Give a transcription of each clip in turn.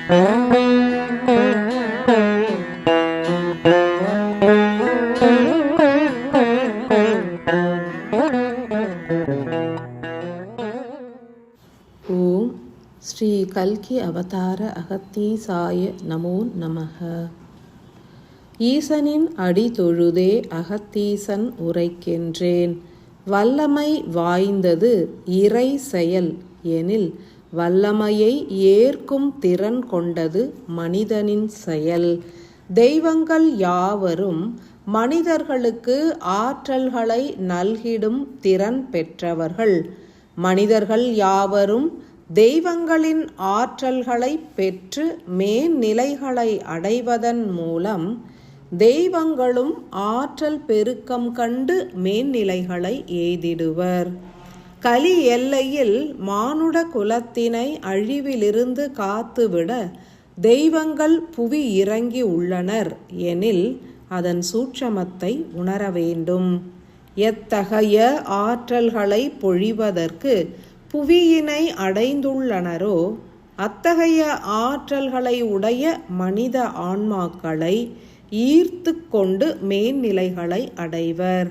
ஓம் ஸ்ரீ கல்கி அவதார அகத்தீசாய நமோ நமக. ஈசனின் அடி தொழுதே அகத்தீசன் உரைக்கின்றேன். வல்லமை வாய்ந்தது இறை செயல் எனில் வல்லமையை ஏற்கும் திறன் கொண்டது மனிதனின் செயல். தெய்வங்கள் யாவரும் மனிதர்களுக்கு ஆற்றல்களை நல்கிடும் திறன் பெற்றவர்கள். மனிதர்கள் யாவரும் தெய்வங்களின் ஆற்றல்களை பெற்று மேன்நிலைகளை அடைவதன் மூலம் தெய்வங்களும் ஆற்றல் பெருக்கம் கண்டு மேன்நிலைகளை எய்திடுவர். கலி எல்லையில் மானுட குலத்தினை அழிவிலிருந்து காத்துவிட தெய்வங்கள் புவி இறங்கி உள்ளனர் எனில் அதன் சூட்சமத்தை உணர வேண்டும். எத்தகைய ஆற்றல்களை பொழிவதற்கு புவியினை அடைந்துள்ளனரோ அத்தகைய ஆற்றல்களை உடைய மனித ஆன்மாக்களை ஈர்த்து கொண்டு மேன்நிலைகளை அடைவர்.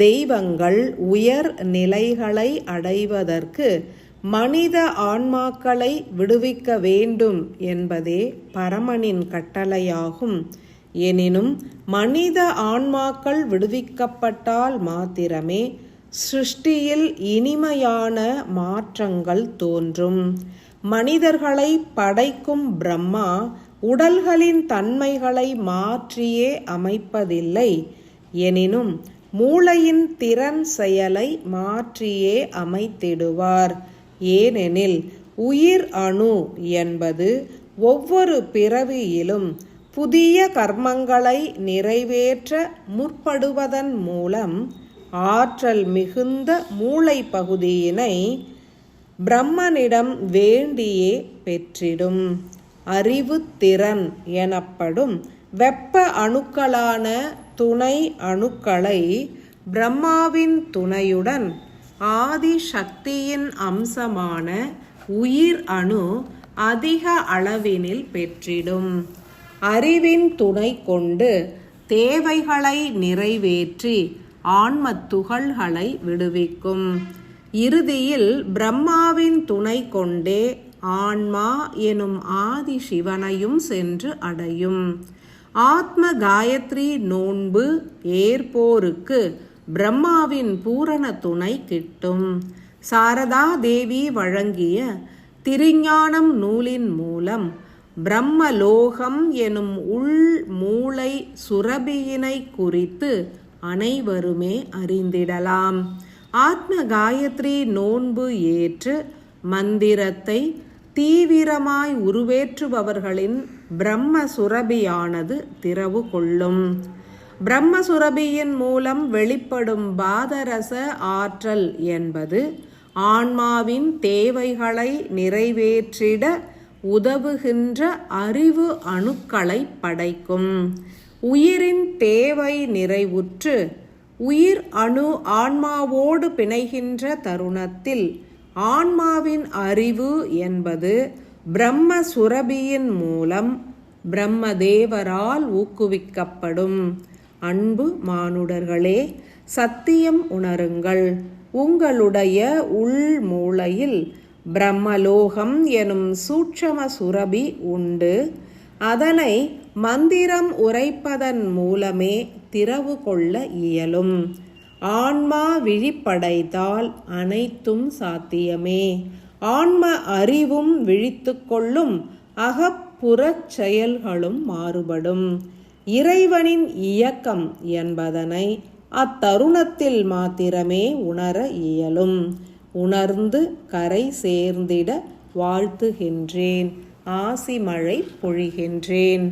தெய்வங்கள் உயர் நிலைகளை அடைவதற்கு மனித ஆன்மாக்களை விடுவிக்க வேண்டும் என்பதே பரமனின் கட்டளையாகும். எனினும் மனித ஆன்மாக்கள் விடுவிக்கப்பட்டால் மாத்திரமே சிருஷ்டியில் இனிமையான மாற்றங்கள் தோன்றும். மனிதர்களை படைக்கும் பிரம்மா உடல்களின் தன்மைகளை மாற்றியே அமைப்பதில்லை. எனினும் மூளையின் திறன் செயலை மாற்றியே அமைத்திடுவார். ஏனெனில் உயிர் அணு என்பது ஒவ்வொரு பிறவியிலும் புதிய கர்மங்களை நிறைவேற்ற முற்படுவதன் மூலம் ஆற்றல் மிகுந்த மூளை பகுதியினை பிரம்மனிடம் வேண்டியே பெற்றிடும். அறிவு திறன் எனப்படும் வெப்ப அணுக்களான துணை அணுக்களை பிரம்மாவின் துணையுடன் ஆதி சக்தியின் அம்சமான உயிர் அணு அதிக அளவினில் பெற்றிடும். அறிவின் துணை கொண்டு தேவைகளை நிறைவேற்றி ஆன்மத் துகள்களை விடுவிக்கும். இறுதியில் பிரம்மாவின் துணை கொண்டே ஆன்மா எனும் ஆதி சிவனையும் சென்று அடையும். ஆத்ம காயத்ரி நோன்பு ஏற்போருக்கு பிரம்மாவின் பூரண துணை கிட்டும். சாரதா தேவி வழங்கிய திருஞானம் நூலின் மூலம் பிரம்மலோகம் எனும் உள் மூளை சுரபியினை குறித்து அனைவருமே அறிந்திடலாம். ஆத்ம காயத்ரி நோன்பு ஏற்று மந்திரத்தை தீவிரமாய் உருவேற்றுபவர்களின் பிரம்ம சுரபியானது திறவு கொள்ளும். பிரம்ம சுரபியின் மூலம் வெளிப்படும் பாதரச ஆற்றல் என்பது ஆன்மாவின் தேவைகளை நிறைவேற்றிட உதவுகின்ற அறிவு அணுக்களை படைக்கும். உயிரின் தேவை நிறைவுற்று உயிர் அணு ஆன்மாவோடு பிணைகின்ற தருணத்தில் ஆன்மாவின் அறிவு என்பது பிரம்ம சுரபியின் மூலம் பிரம்மதேவரால் ஊக்குவிக்கப்படும். அன்பு மானுடர்களே, சத்தியம் உணருங்கள். உங்களுடைய உள் மூளையில் பிரம்மலோகம் எனும் சூட்சம சுரபி உண்டு. அதனை மந்திரம் உரைப்பதன் மூலமே திறவு கொள்ள இயலும். ஆன்மா விழிப்படைத்தால் அனைத்தும் சாத்தியமே. ஆன்ம அறிவும் விழித்து கொள்ளும். அகப்புறச் செயல்களும் மாறுபடும். இறைவனின் இயக்கம் என்பதனை அத்தருணத்தில் மாத்திரமே உணர இயலும். உணர்ந்து கரை சேர்ந்திட வாழ்த்துகின்றேன். ஆசி மழை பொழிகின்றேன்.